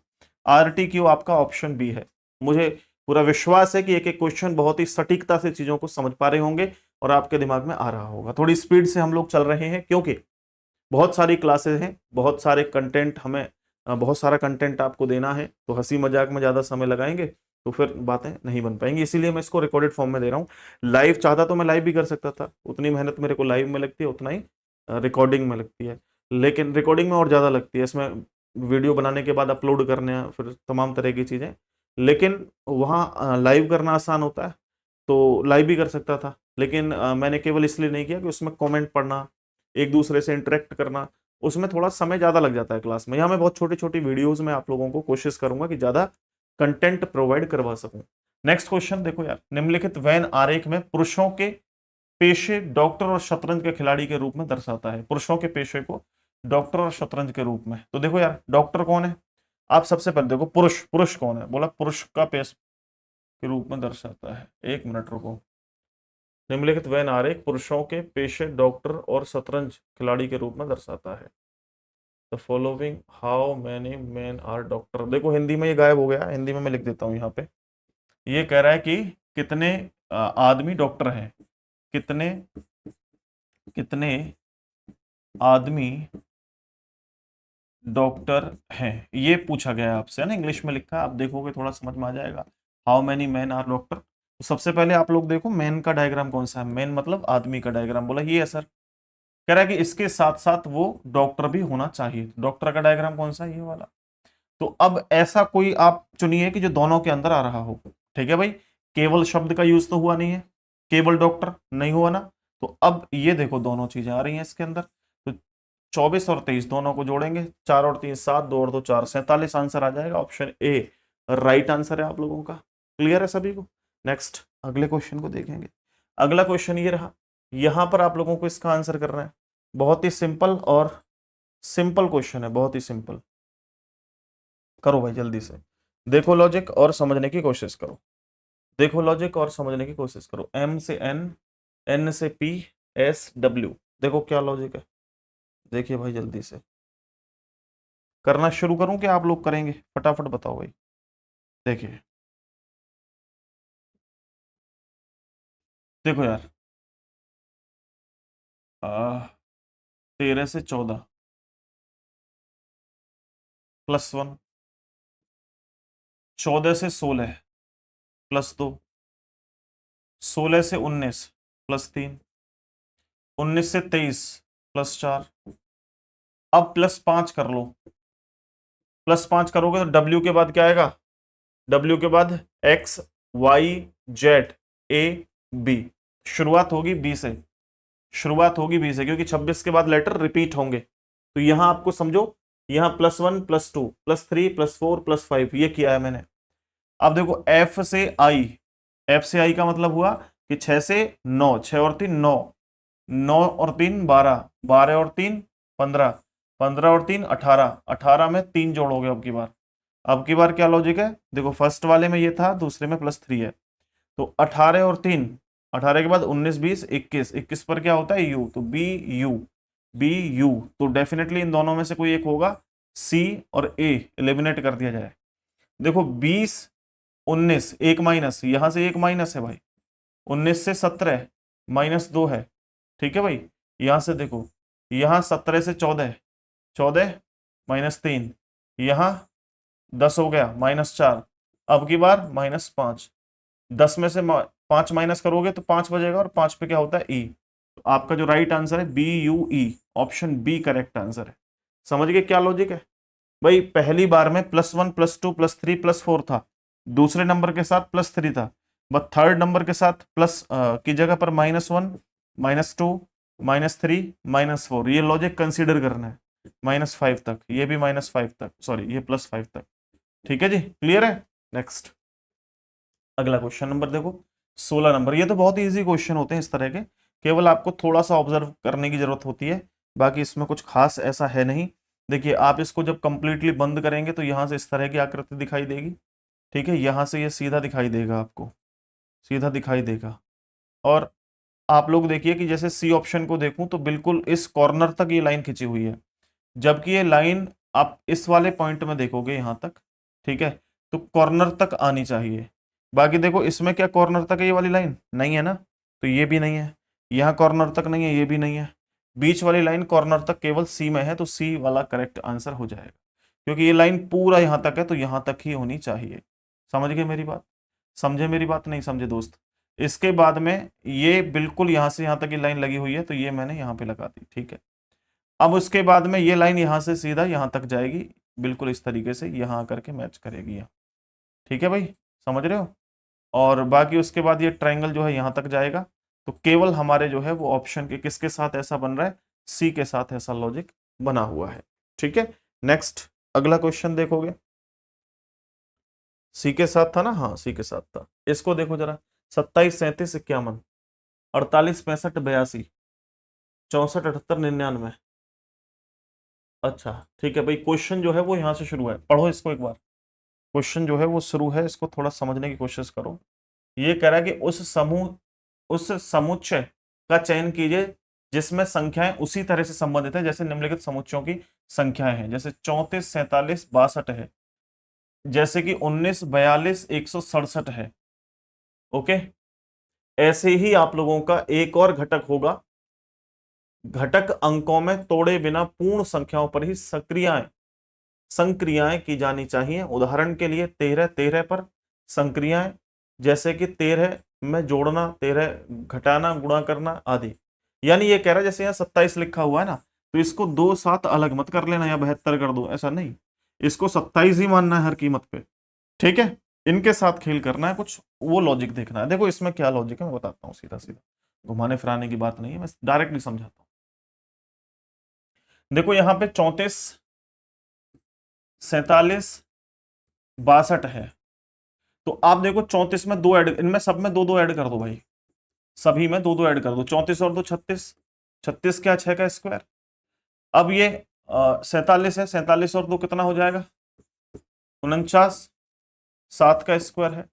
RTQ आपका ऑप्शन बी है। मुझे पूरा विश्वास है कि एक एक क्वेश्चन बहुत ही सटीकता से चीजों को समझ पा रहे होंगे और आपके दिमाग में आ रहा होगा। थोड़ी स्पीड से हम लोग चल रहे हैं क्योंकि बहुत सारी क्लासेस हैं, बहुत सारे कंटेंट हमें, बहुत सारा कंटेंट आपको देना है, तो हंसी मजाक में ज्यादा समय लगाएंगे तो फिर बातें नहीं बन पाएंगी, इसीलिए मैं इसको रिकॉर्डेड फॉर्म में दे रहा हूँ। लाइव चाहता तो मैं लाइव भी कर सकता था, उतनी मेहनत मेरे को लाइव में लगती है उतना ही रिकॉर्डिंग में लगती है, लेकिन रिकॉर्डिंग में और ज़्यादा लगती है, इसमें वीडियो बनाने के बाद अपलोड करने, फिर तमाम तरह की चीज़ें, लेकिन वहाँ लाइव करना आसान होता है, तो लाइव भी कर सकता था, लेकिन मैंने केवल इसलिए नहीं किया कि उसमें कमेंट पढ़ना, एक दूसरे से इंटरेक्ट करना, उसमें थोड़ा समय ज़्यादा लग जाता है क्लास में। यहाँ मैं बहुत छोटी छोटी वीडियोज़ में आप लोगों को कोशिश करूंगा कि ज़्यादा कंटेंट प्रोवाइड करवा सकूं। नेक्स्ट क्वेश्चन देखो यार, निम्नलिखित वेन आरेख में पुरुषों के पेशे डॉक्टर और शतरंज के खिलाड़ी के रूप में दर्शाता है। पुरुषों के पेशे को डॉक्टर और शतरंज के रूप में, तो देखो यार डॉक्टर कौन है, आप सबसे पहले देखो पुरुष, पुरुष कौन है, बोला पुरुष का पेश के रूप में दर्शाता है। एक मिनट रुको, निम्नलिखित वेन आरेख पुरुषों के पेशे डॉक्टर और शतरंज खिलाड़ी के रूप में दर्शाता है। The following how many man are doctor, देखो हिंदी में ये गायब हो गया, हिंदी में मैं लिख देता हूँ यहाँ पे। ये कह रहा है कि कितने आदमी डॉक्टर हैं, कितने कितने आदमी डॉक्टर हैं, ये पूछा गया है आपसे, है ना, इंग्लिश में लिखा है, आप देखोगे थोड़ा समझ में आ जाएगा। How many man are doctor, तो सबसे पहले आप लोग देखो मैन का डायग्राम कौन सा है, मैन मतलब आदमी का डायग्राम, बोला ये है सर। कह रहा है कि इसके साथ साथ वो डॉक्टर भी होना चाहिए, डॉक्टर का डायग्राम कौन सा है, ये वाला। तो अब ऐसा कोई आप चुनिए कि जो दोनों के अंदर आ रहा हो। ठीक है भाई, केवल शब्द का यूज तो हुआ नहीं है, केवल डॉक्टर नहीं हुआ ना, तो अब ये देखो दोनों चीजें आ रही हैं इसके अंदर, तो 24 और 23 दोनों को जोड़ेंगे, 4 और 3 7, 2 और 2 4, 47 आंसर आ जाएगा। ऑप्शन ए राइट आंसर है आप लोगों का। क्लियर है सभी को। नेक्स्ट अगले क्वेश्चन को देखेंगे। अगला क्वेश्चन ये रहा, यहां पर आप लोगों को इसका आंसर करना है। बहुत ही सिंपल और सिंपल क्वेश्चन है, बहुत ही सिंपल। करो भाई जल्दी से, देखो लॉजिक और समझने की कोशिश करो, देखो लॉजिक और समझने की कोशिश करो। M से N, N से P, S W, देखो क्या लॉजिक है, देखिए भाई जल्दी से। करना शुरू करूं कि आप लोग करेंगे, फटाफट बताओ भाई। देखिए देखो यार, 13 से 14 +1, 14 से 16 +2, 16 से 19 +3, 19 से 23 +4। अब +5 कर लो, +5 करोगे तो W के बाद क्या आएगा? W के बाद X Y Z A B। शुरुआत होगी B से, शुरुआत होगी B से, क्योंकि 26 के बाद लेटर रिपीट होंगे। तो यहां आपको समझो, यहां +1 +2 +3 +4 +5 ये किया है मैंने। अब देखो F से I, F से I का मतलब हुआ कि 6 से 9, 6 और 3 9, 9 और 3 12, 12 और 3 15, 15 और 3 18, 18 में 3 जोड़ोगे अब की बार क्या लॉजिक है? देखो फर्स्ट वाले में ये था, दूसरे में +3 है, तो 18 और 3, 18 के बाद 19 20 21, 21 पर क्या होता है? यू, तो बी यू, तो डेफिनेटली इन दोनों में से कोई एक होगा, सी और ए एलिमिनेट कर दिया जाए। देखो 20 19 एक माइनस, यहां से एक माइनस है भाई, 19 से 17 -2 है, ठीक है भाई। यहां से देखो, यहां 17 से 14, 14 -3, यहां 10 हो गया -4, अब की बार -5, 10 में से 5 माइनस करोगे तो 5 बजेगा, और 5 पे क्या होता है? ई। तो आपका जो राइट आंसर है BUE, option B correct answer है। समझ गए क्या लॉजिक है भाई? पहली बार में +1 +2 +3 +4 था, दूसरे नंबर के साथ +3 था, बट थर्ड नंबर के साथ प्लस की जगह पर -1 -2 -3 -4, ये लॉजिक कंसीडर करना है। -5 तक, ये भी -5 तक, सॉरी ये +5 तक, ठीक है जी, क्लियर है। नेक्स्ट अगला क्वेश्चन नंबर देखो 16 नंबर। ये तो बहुत ही इजी क्वेश्चन होते हैं इस तरह के, केवल आपको थोड़ा सा ऑब्जर्व करने की जरूरत होती है, बाकी इसमें कुछ खास ऐसा है नहीं। देखिए आप इसको जब कंप्लीटली बंद करेंगे तो यहां से इस तरह की आकृति दिखाई देगी, ठीक है, यहां से ये सीधा दिखाई देगा, आपको सीधा दिखाई देगा। और आप लोग देखिए कि जैसे सी ऑप्शन को देखूं तो बिल्कुल इस कॉर्नर तक ये लाइन खिंची हुई है, जबकि ये लाइन आप इस वाले पॉइंट में देखोगे यहां तक, ठीक है, तो कॉर्नर तक आनी चाहिए। बाकी देखो इसमें क्या कॉर्नर तक है ये वाली लाइन? नहीं है ना, तो ये भी नहीं है, यहाँ कॉर्नर तक नहीं है, ये भी नहीं है, बीच वाली लाइन कॉर्नर तक केवल सी में है, तो सी वाला करेक्ट आंसर हो जाएगा, क्योंकि ये लाइन पूरा यहां तक है तो यहां तक ही होनी चाहिए। समझ गए मेरी बात? समझे मेरी बात? नहीं समझे दोस्त? इसके बाद में ये बिल्कुल यहां से यहां तक ये लाइन लगी हुई है, तो ये मैंने यहां पे लगा दी, ठीक है। अब उसके बाद में ये लाइन यहां से सीधा यहां तक जाएगी, बिल्कुल इस तरीके से यहां आकर के मैच करेगी यहाँ, ठीक है भाई, समझ रहे हो। और बाकी उसके बाद ये ट्रायंगल जो है यहां तक जाएगा, तो केवल हमारे जो है वो ऑप्शन के किसके साथ ऐसा बन रहा है? सी के साथ ऐसा लॉजिक बना हुआ है, ठीक है। नेक्स्ट अगला क्वेश्चन देखोगे, सी के साथ था ना? हाँ सी के साथ था। इसको देखो जरा, 27 37 51 48 65 82 64 78 99। अच्छा ठीक है भाई, क्वेश्चन जो है वो यहां से शुरू है, पढ़ो इसको एक बार। क्वेश्चन जो है वो शुरू है, इसको थोड़ा समझने की कोशिश करो। ये कह रहा है कि उस समुच्चय का चयन कीजिए जिसमें संख्याएं उसी तरह से संबंधित है जैसे निम्नलिखित समुच्चयों की संख्याएं हैं, जैसे 34 47 62 है, जैसे कि 19 42 167 है। ओके, ऐसे ही आप लोगों का एक और घटक होगा, घटक अंकों में तोड़े बिना पूर्ण संख्याओं पर ही संक्रियाएं की जानी चाहिए। उदाहरण के लिए 13 13 पर संक्रियाएं, जैसे कि 13 में जोड़ना, 13 घटाना, गुणा करना आदि। यानी ये कह रहा है जैसे यहाँ 27 लिखा हुआ है ना, तो इसको 2 7 अलग मत कर लेना या 72 कर दो, ऐसा नहीं, इसको 27 ही मानना है हर कीमत पे, ठीक है। इनके साथ खेल करना है, कुछ वो लॉजिक देखना है। देखो इसमें क्या लॉजिक है मैं बताता हूँ सीधा सीधा, घुमाने फिराने की बात नहीं है, मैं डायरेक्टली समझाता हूँ। देखो यहाँ पे 34 47 62 है, तो आप देखो 34 में 2 ऐड, इनमें सब में 2 2 ऐड कर दो भाई, सभी में 2 2 ऐड कर दो, 34 और 2 36, 36 क्या 6 का स्क्वायर। अब ये 47 है, 47 और 2 कितना हो जाएगा? 49, 7 का स्क्वायर है।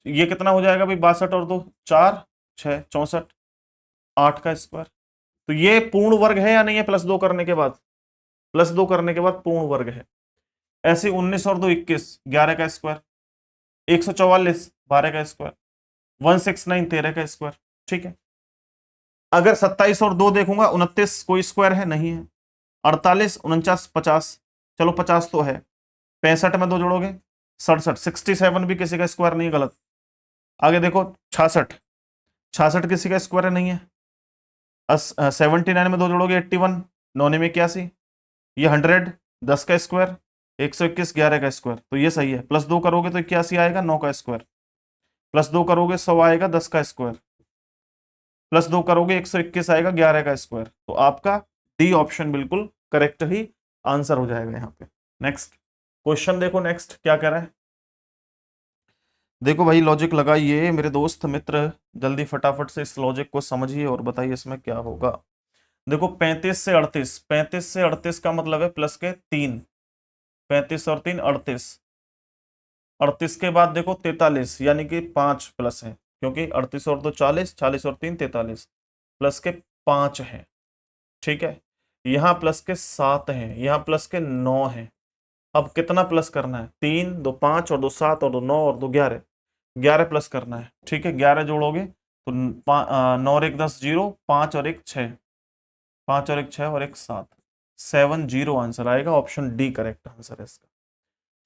ये कितना हो जाएगा भाई? 62 और 2 4 6 64, 8 का स्क्वायर। तो ये पूर्ण वर्ग है या नहीं है? +2 करने के बाद, +2 करने के बाद पूर्ण वर्ग है। ऐसे 19 और 2 21, 11 का स्क्वायर, 144 12 का स्क्वायर, 169 13 का स्क्वायर, ठीक है। अगर 27 और 2 देखूंगा 29 कोई स्क्वायर है नहीं है। 48 49 50, चलो 50 तो है। 65 में 2 जोड़ोगे 67, 67 भी किसी का स्क्वायर नहीं है, गलत। आगे देखो 66, 66 किसी का स्क्वायर नहीं है। 79 में 2 जोड़ोगे 81, 9 में 81, ये 100, 10 का स्क्वायर, 121 11 का स्क्वायर, तो ये सही है। +2 करोगे तो 81 आएगा, 9 का स्क्वायर। +2 करोगे 100 आएगा, 10 का स्क्वायर। +2 करोगे 121 आएगा, 11 का स्क्वायर। तो आपका डी ऑप्शन बिल्कुल करेक्ट ही आंसर हो जाएगा यहाँ पे। नेक्स्ट क्वेश्चन देखो, नेक्स्ट क्या कह रहा है। देखो भाई लॉजिक लगाइए मेरे दोस्त मित्र, जल्दी फटाफट से इस लॉजिक को समझिए और बताइए इसमें क्या होगा। देखो 35 से 38, 35 से 38 का मतलब है प्लस के 3, 35 और 3 38, 38 के बाद देखो 43 यानी कि 5 प्लस है, क्योंकि 38 और 2 40, 40 और 3 43, प्लस के 5 है। ठीक है, यहाँ प्लस के 7 है, यहाँ प्लस के 9 है। अब कितना प्लस करना है, 3 2 5 और 2 7 और 2 9 और 2 11, 11 प्लस करना है। ठीक है, 11 जोड़ोगे तो 9 और 1 10 0, 5 और 1 6, 5 और 1 6 और 1 7, 70 आंसर आएगा। ऑप्शन डी करेक्ट आंसर है इसका।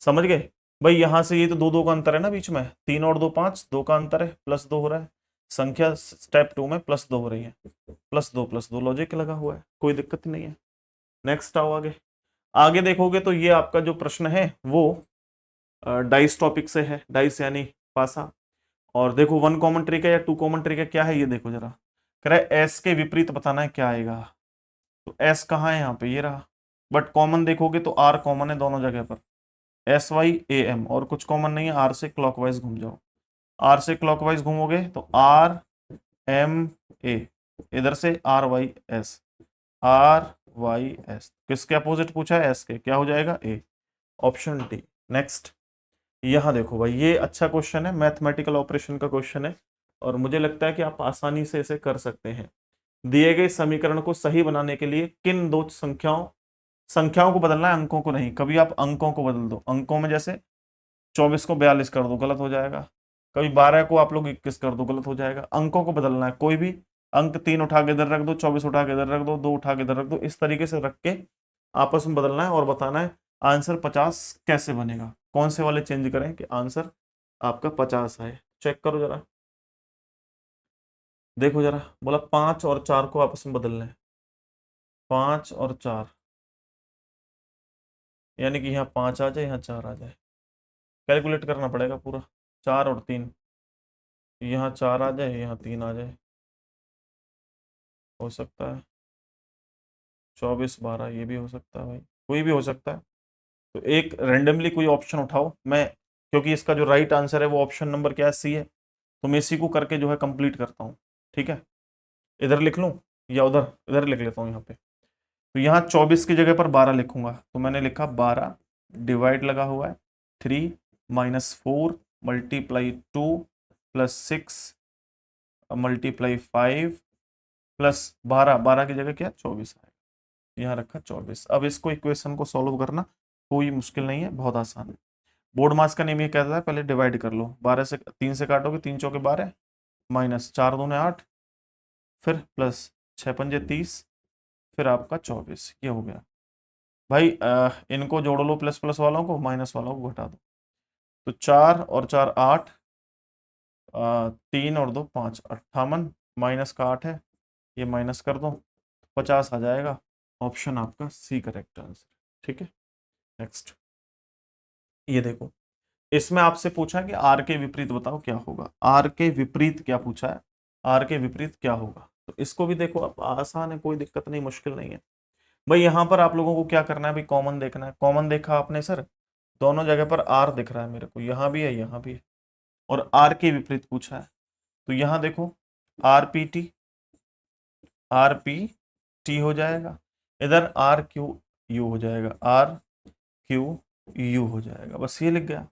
समझ गए भाई, यहां से ये तो 2 2 का अंतर है ना बीच में, 3 और 2 5, 2 का अंतर है, +2 हो रहा है। संख्या स्टेप 2 में +2 हो रही है, +2 लॉजिक लगा हुआ है, कोई दिक्कत नहीं है। नेक्स्ट आओ आगे। आगे देखोगे तो ये आपका जो प्रश्न है वो डाइस टॉपिक से है, डाइस यानी पासा। और देखो 1 कॉमन ट्रिक है या 2 कॉमन ट्रिक है, क्या है ये देखो जरा। कह रहा है एस के विपरीत बताना है क्या आएगा। तो एस कहाँ है, यहाँ पे ये रहा। बट कॉमन देखोगे तो आर कॉमन है दोनों जगह पर, SY AM, और कुछ कॉमन नहीं है। आर से क्लॉकवाइज घूम जाओ, आर से क्लॉकवाइज घूमोगे तो RMA, इधर से RYS किसके अपोजिट पूछा है, एस के, क्या हो जाएगा ए, ऑप्शन डी। नेक्स्ट यहां देखो भाई, ये अच्छा क्वेश्चन है, मैथमेटिकल ऑपरेशन का क्वेश्चन है, और मुझे लगता है कि आप आसानी से इसे कर सकते हैं। दिए गए समीकरण को सही बनाने के लिए किन दो संख्याओं को बदलना है, अंकों को नहीं। कभी आप अंकों को बदल दो, अंकों में जैसे 24 को 42 कर दो, गलत हो जाएगा। कभी 12 को आप लोग 21 कर दो, गलत हो जाएगा। अंकों को बदलना है, कोई भी अंक 3 उठा के इधर रख दो, 24 उठा के इधर रख दो, 2 उठा के इधर रख दो, इस तरीके से रख के आपस में बदलना है और बताना है आंसर 50 कैसे बनेगा। कौन से वाले चेंज करें कि आंसर आपका 50 आए, चेक करो जरा। देखो जरा, बोला 5 और 4 को आपस में बदलना है, 5 और 4, यानी कि यहाँ 5 आ जाए, यहाँ 4 आ जाए। कैलकुलेट करना पड़ेगा पूरा, 4 और 3, यहाँ 4 आ जाए, यहाँ 3 आ जाए, हो सकता है। 24 12 ये भी हो सकता है भाई, कोई भी हो सकता है। तो एक रेंडमली कोई ऑप्शन उठाओ, मैं क्योंकि इसका जो राइट आंसर है वो ऑप्शन नंबर क्या है, सी है, तो मैं इसी को करके जो है कंप्लीट करता हूँ। ठीक है, इधर लिख लूँ या उधर, इधर लिख लेता हूँ यहाँ पे। तो यहाँ 24 की जगह पर 12 लिखूंगा, तो मैंने लिखा 12 डिवाइड लगा हुआ है 3 -4 × 2 +6 × 5 +12, 12 की जगह क्या 24 आएगा, यहाँ रखा 24। अब इसको इक्वेशन को सॉल्व करना कोई मुश्किल नहीं है, बहुत आसान है। बोर्ड मास का नियम ये कहता है पहले डिवाइड कर लो, 12 से 3 से काटोगे, 3 चौके 12 -4 दूने 8, फिर +6 × 5 = 30, फिर आपका 24, ये हो गया भाई। इनको जोड़ लो, प्लस प्लस वालों को, माइनस वालों को घटा दो। तो 4 और 4 8, 3 और 2 5, 58, माइनस का 8 है, ये माइनस कर दो, 50 आ जाएगा। ऑप्शन आपका सी करेक्ट आंसर। ठीक है, नेक्स्ट ये देखो, इसमें आपसे पूछा कि आर के विपरीत बताओ क्या होगा। आर के विपरीत क्या पूछा है, आर के विपरीत क्या होगा। तो इसको भी देखो, अब आसान है, कोई दिक्कत नहीं, मुश्किल नहीं है भाई। यहां पर आप लोगों को क्या करना है भाई, कॉमन देखना है। कॉमन देखा आपने सर, दोनों जगह पर आर दिख रहा है मेरे को, यहां भी है यहां भी है, और आर के विपरीत पूछा है। तो यहां देखो आर पी टी हो जाएगा, इधर RQ U हो जाएगा, RQU हो जाएगा, बस ये लिख गया।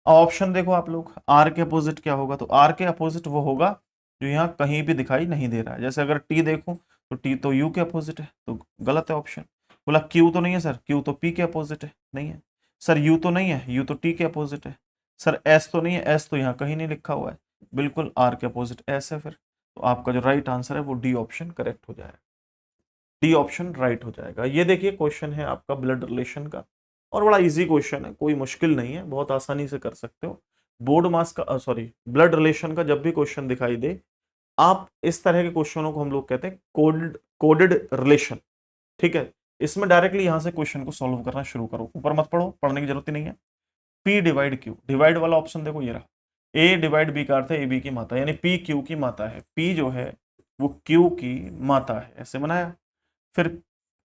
ऑप्शन देखो आप लोग, आर के अपोजिट क्या होगा, तो आर के अपोजिट वो होगा जो यहाँ कहीं भी दिखाई नहीं दे रहा है। जैसे अगर टी देखूं तो टी तो यू के अपोजिट है, तो गलत है ऑप्शन। बोला क्यू तो नहीं है सर, क्यू तो पी के अपोजिट है, नहीं है। सर यू तो नहीं है, यू तो टी के अपोजिट है। सर एस तो नहीं है, एस तो यहाँ कहीं नहीं लिखा हुआ है, बिल्कुल आर के अपोजिट एस है फिर। तो आपका जो राइट आंसर है वो डी ऑप्शन करेक्ट हो जाएगा, डी ऑप्शन राइट हो जाएगा। ये देखिए क्वेश्चन है आपका ब्लड रिलेशन का, और बड़ा इजी क्वेश्चन है, कोई मुश्किल नहीं है, बहुत आसानी से कर सकते हो। बोर्ड मास का सॉरी ब्लड रिलेशन का जब भी क्वेश्चन दिखाई दे, आप इस तरह के क्वेश्चनों को हम लोग कहते हैं कोडेड कोडेड रिलेशन, ठीक है। इसमें डायरेक्टली यहां से क्वेश्चन को सॉल्व करना शुरू करो, ऊपर मत पढ़ो, पढ़ने की जरूरत ही नहीं है। पी डिवाइड क्यू, डिवाइड वाला ऑप्शन देखो ये रहा, ए डिवाइड बी का अर्थ है ए बी की माता, यानी पी क्यू की माता है, पी जो है वो क्यू की माता है, ऐसे बनाया। फिर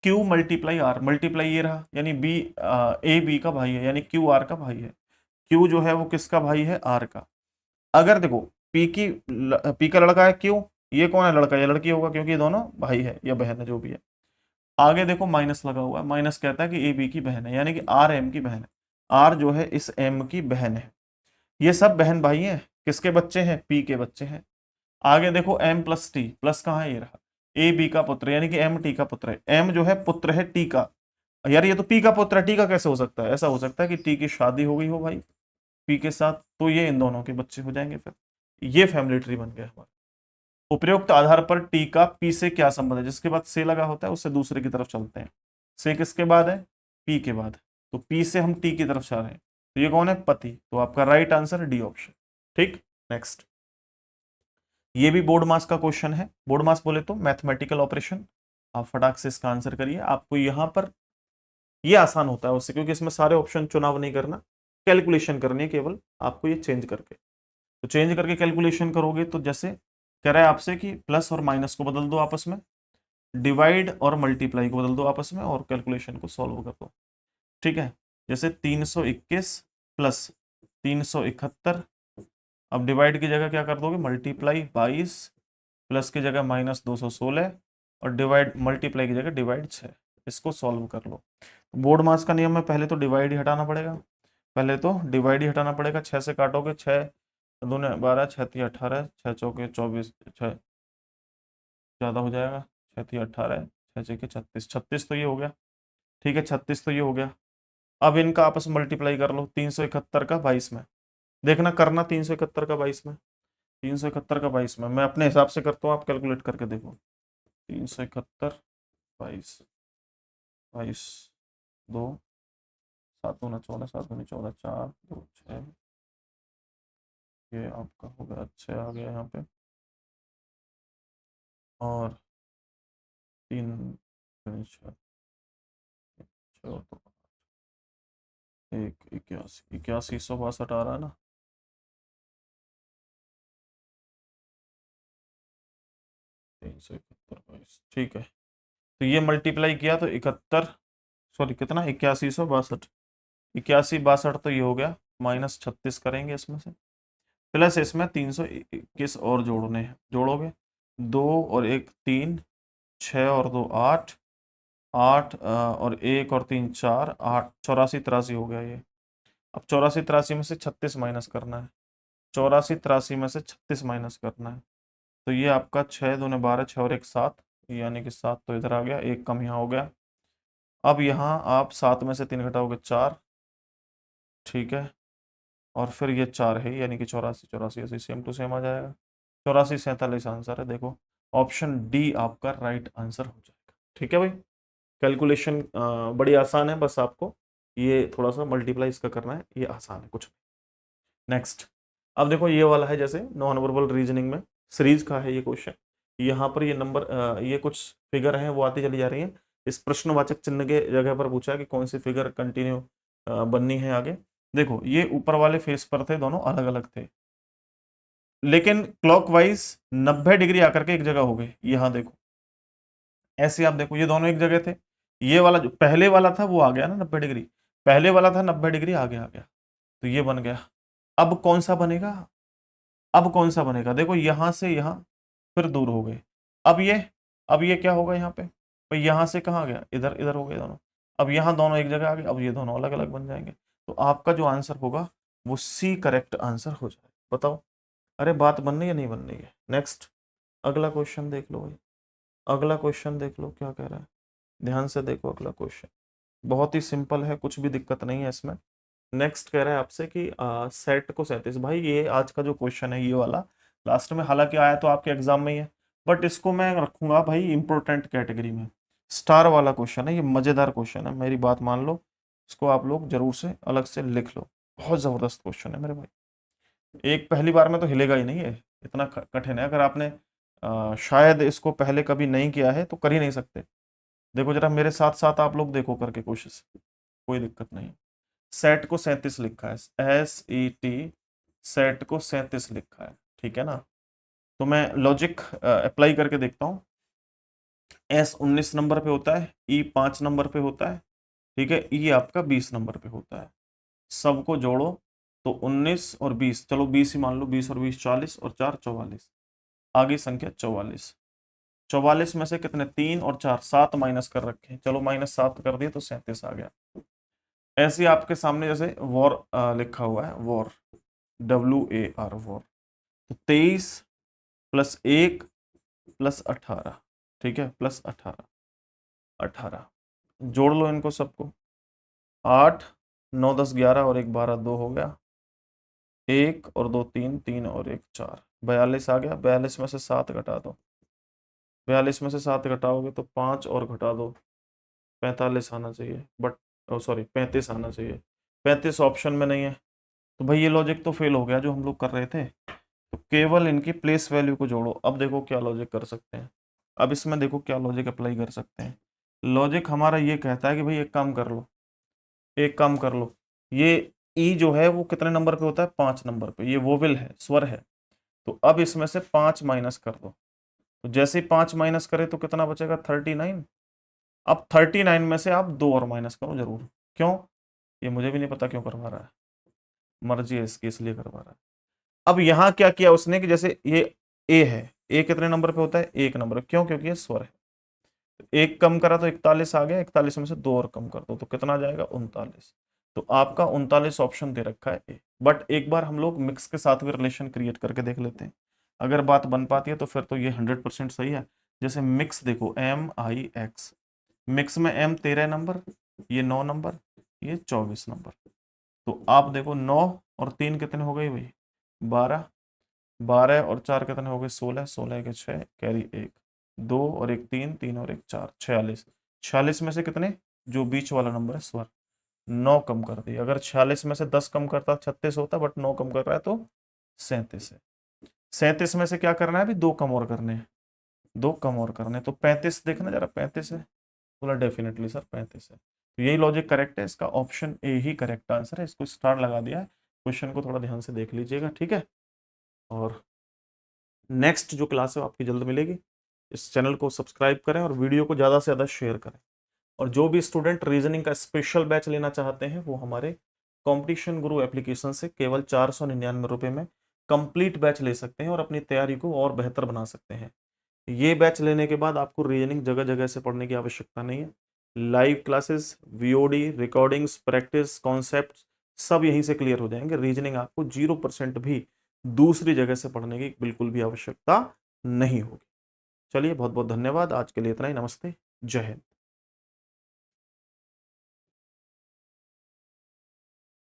क्यू मल्टीप्लाई आर, मल्टीप्लाई ये रहा, यानी बी ए बी का भाई है, यानी क्यू आर का भाई है, क्यू जो है वो किसका भाई है, आर का। अगर देखो पी का लड़का है क्यू, ये कौन है, लड़का, ये लड़की होगा क्योंकि ये दोनों भाई है या बहन है जो भी है। आगे देखो माइनस लगा हुआ है, माइनस कहता है कि ए बी की बहन है, यानी कि आर एम की बहन है, आर जो है इस एम की बहन है। ये सब बहन भाई हैं, किसके बच्चे हैं, पी के बच्चे हैं। आगे देखो एम प्लस टी, प्लस कहाँ है, ये रहा, ए बी का पुत्र, यानी कि एम टी का पुत्र है, एम जो है पुत्र है टी का। यार ये तो पी का पुत्र है, टी का कैसे हो सकता है, ऐसा हो सकता है कि टी की शादी हो गई हो भाई पी के साथ, तो ये इन दोनों के बच्चे हो जाएंगे। फिर ये फैमिली ट्री बन गया हमारा। उपरोक्त आधार पर टी का पी से क्या संबंध है, जिसके बाद से लगा होता है उससे दूसरे की तरफ चलते हैं। से किसके बाद है, पी के बाद, तो पी से हम टी की तरफ जा रहे हैं, तो ये कौन है, पति, तो आपका राइट आंसर डी ऑप्शन। ठीक, नेक्स्ट। ये भी बोर्ड मास का क्वेश्चन है, बोर्ड मास बोले तो मैथमेटिकल ऑपरेशन। आप फटाक से इसका आंसर करिए, आपको यहां पर ये आसान होता है उससे, क्योंकि इसमें सारे ऑप्शन चुनाव नहीं करना, कैलकुलेशन करनी है केवल आपको, ये चेंज करके, तो चेंज करके कैलकुलेशन करोगे तो जैसे कह रहा है आपसे कि प्लस और माइनस को बदल दो आपस में, डिवाइड और मल्टीप्लाई को बदल दो आपस में, और कैलकुलेशन को सॉल्व कर दो। ठीक है, जैसे 321 प्लस 371, अब डिवाइड की जगह क्या कर दोगे, मल्टीप्लाई 22, प्लस की जगह माइनस 216, और डिवाइड मल्टीप्लाई की जगह डिवाइड 6, इसको सॉल्व कर लो। बोर्ड मास का नियम है, पहले तो डिवाइड ही हटाना पड़ेगा, पहले तो डिवाइड ही हटाना पड़ेगा, 6 से काटोगे, 6 दूने 12, 6 तिया 18, 6 चौके 24, 6 ज़्यादा हो जाएगा, 6 तिया 18, 6 छके 36, 36 तो ये हो गया, ठीक है 36 तो ये हो गया। अब इनका आपस में मल्टीप्लाई कर लो, 371 का 22 में, देखना करना 371 का 22 में, 371 का 22 में, मैं अपने हिसाब से करता हूँ, आप कैलकुलेट करके देखो, 371 22 22 2 7 दूना 14, 7 दूनी 14, 4 2 6, ये आपका हो गया 6 आ गया यहाँ पे, और 3 दूनी 6, 6 और 2 1 81, 8162 आ रहा है ना, 371 22, ठीक है। तो ये मल्टीप्लाई किया तो 71, सॉरी कितना, 8162, 8162 तो ये हो गया, माइनस 36 करेंगे इसमें से, प्लस इसमें 321 और जोड़ने हैं, जोड़ोगे 2 और 1 3, 6 और 2 8, 8 और 1 और 3 4, 8 84 83 हो गया ये। अब 84 83 में से 36 माइनस करना है, 84 83 में से 36 माइनस करना है, तो ये आपका 6 दूने 12, 6 और 1 7, यानी कि 7 तो इधर आ गया, एक कम यहाँ हो गया। अब यहाँ आप 7 में से 3 घटाओगे 4, ठीक है, और फिर ये 4 है, यानी कि 84 84 ऐसे सेम टू सेम आ जाएगा, 84 47 आंसर है, देखो ऑप्शन डी आपका राइट आंसर हो जाएगा। ठीक है भाई, कैलकुलेशन बड़ी आसान है, बस आपको ये थोड़ा सा मल्टीप्लाई इसका करना है, ये आसान है कुछ। नेक्स्ट, अब देखो ये वाला है, जैसे नॉन वर्बल रीजनिंग में सीरीज का है ये क्वेश्चन, यहाँ पर ये नंबर ये कुछ फिगर हैं वो आती चली जा रही हैं, इस प्रश्नवाचक चिन्ह के जगह पर पूछा है कि कौन सी फिगर कंटिन्यू बननी है आगे। देखो ये ऊपर वाले फेस पर थे, दोनों अलग अलग थे, लेकिन क्लॉकवाइज 90 डिग्री आकर के एक जगह हो गए, यहाँ देखो ऐसे, आप देखो ये दोनों एक जगह थे, ये वाला जो पहले वाला था वो आ गया ना 90 डिग्री, पहले वाला था 90 डिग्री, आगे आ गया, तो ये बन गया। अब कौन सा बनेगा, अब कौन सा बनेगा, देखो यहां से यहां फिर दूर हो गए, अब ये अब ये क्या होगा यहाँ पे, भाई यहां से कहाँ गया, इधर इधर हो गए दोनों, अब यहाँ दोनों एक जगह आ गए, अब ये दोनों अलग अलग बन जाएंगे, तो आपका जो आंसर होगा वो सी करेक्ट आंसर हो जाएगा। बताओ, अरे बात बन रही है नहीं बन रही है। नेक्स्ट, अगला क्वेश्चन देख लो भाई, अगला क्वेश्चन देख लो क्या कह रहा है, ध्यान से देखो अगला क्वेश्चन, बहुत ही सिंपल है, कुछ भी दिक्कत नहीं है इसमें। नेक्स्ट कह रहा है आपसे कि सेट को 37, भाई ये आज का जो क्वेश्चन है ये वाला लास्ट में, हालांकि आया तो आपके एग्जाम में ही है, बट इसको मैं रखूंगा भाई इंपॉर्टेंट कैटेगरी में। स्टार वाला क्वेश्चन है ये, मजेदार क्वेश्चन है, मेरी बात मान लो, इसको आप लोग जरूर से अलग से लिख लो, बहुत जबरदस्त क्वेश्चन है मेरे भाई। एक पहली बार में तो हिलेगा ही नहीं है, इतना कठिन है। अगर आपने शायद इसको पहले कभी नहीं किया है तो कर ही नहीं सकते। देखो जरा मेरे साथ साथ आप लोग देखो करके कोशिश, कोई दिक्कत नहीं। सेट को 37 लिखा है, SET, सेट को 37 लिखा है, ठीक है ना। तो मैं लॉजिक अप्लाई करके देखता हूँ। S 19 नंबर पे होता है, E 5 नंबर पे होता है, ठीक है, E आपका 20 नंबर पे होता है। सबको जोड़ो तो 19 और 20, चलो 20 ही मान लो, 20 और 20 40 और 4 44, आगे संख्या 44। 44 में से कितने, 3 और 4, 7 माइनस कर रखे हैं, चलो -7 कर दिए तो 37 आ गया। ऐसे ही आपके सामने जैसे वॉर लिखा हुआ है, वॉर, WAR, वॉर, तो 23 + 1 + 18, ठीक है, +18, 18, जोड़ लो इनको सबको, 8 9 10 11 और 1 12, 2 हो गया, 1 और 2 3, 3 और 1 4, 42 आ गया। 42 में से 7 घटा दो, 42 में से 7 घटाओगे तो 5 और घटा दो, 45 आना चाहिए, बट सॉरी 35 आना चाहिए, 35 ऑप्शन में नहीं है। तो भाई ये लॉजिक तो फेल हो गया जो हम लोग कर रहे थे। तो केवल इनकी प्लेस वैल्यू को जोड़ो। अब देखो क्या लॉजिक कर सकते हैं, अब इसमें देखो क्या लॉजिक अप्लाई कर सकते हैं। लॉजिक हमारा ये कहता है कि भाई एक काम कर लो, एक काम कर लो, ये ई जो है वो कितने नंबर पे होता है, 5 नंबर पे, ये वोवेल है, स्वर है। तो अब इसमें से 5 माइनस कर दो, तो जैसे ही 5 माइनस करे तो कितना बचेगा, 39। अब 39 में से आप 2 और माइनस करो जरूर, क्यों, ये मुझे भी नहीं पता क्यों करवा रहा है, मर्जी है इसकी इसलिए करवा रहा है। अब यहां क्या किया उसने कि जैसे ये ए है, ए कितने नंबर पे होता है, 1 नंबर, क्यों, क्योंकि ये स्वर है। एक कम करा तो 41 आ गया, 41 में से 2 और कम कर दो तो कितना आ जाएगा, 39। तो आपका 39 ऑप्शन दे रखा है ए। बट एक बार हम लोग मिक्स के साथ भी रिलेशन क्रिएट करके देख लेते हैं, अगर बात बन पाती है तो फिर तो ये 100% सही है। जैसे मिक्स देखो, MIX, मिक्स में M 13 नंबर, ये 9 नंबर, ये 24 नंबर। तो आप देखो 9 और 3 कितने हो गए भाई, 12, 12 और 4 कितने हो गए, 16, 16 के 6, कैरी 1, 2 और 1 3, 3 और 1 4, 46। 46 में से कितने, जो बीच वाला नंबर है स्वर, 9 कम कर दिए। अगर 46 में से 10 कम करता 36 होता, बट 9 कम कर रहा है तो 37 है। 37 में से क्या करना है अभी, 2 कम और करने हैं, 2 कम और करने, तो 35 देखना जरा, 35 है, बोला डेफिनेटली सर 35 है। तो यही लॉजिक करेक्ट है, इसका option A he correct answer है, इसको स्टार लगा दिया है। क्वेश्चन को थोड़ा ध्यान से देख लीजिएगा, ठीक है। और नेक्स्ट जो क्लास है वो आपकी जल्द मिलेगी। इस चैनल को सब्सक्राइब करें और वीडियो को ज़्यादा से ज़्यादा शेयर करें। और जो भी स्टूडेंट रीजनिंग का स्पेशल बैच लेना चाहते हैं वो हमारे कंपटीशन गुरु एप्लीकेशन से केवल 499 रुपये में कंप्लीट बैच ले सकते हैं और अपनी तैयारी को और बेहतर बना सकते हैं। ये बैच लेने के बाद आपको रीजनिंग जगह जगह से पढ़ने की आवश्यकता नहीं है। Live classes, VOD, recordings, practice, concept सब यहीं से क्लियर हो जाएंगे। रीजनिंग आपको 0% भी दूसरी जगह से पढ़ने की बिल्कुल भी आवश्यकता नहीं होगी। चलिए बहुत बहुत धन्यवाद, आज के लिए इतना ही, नमस्ते, जय हिंद।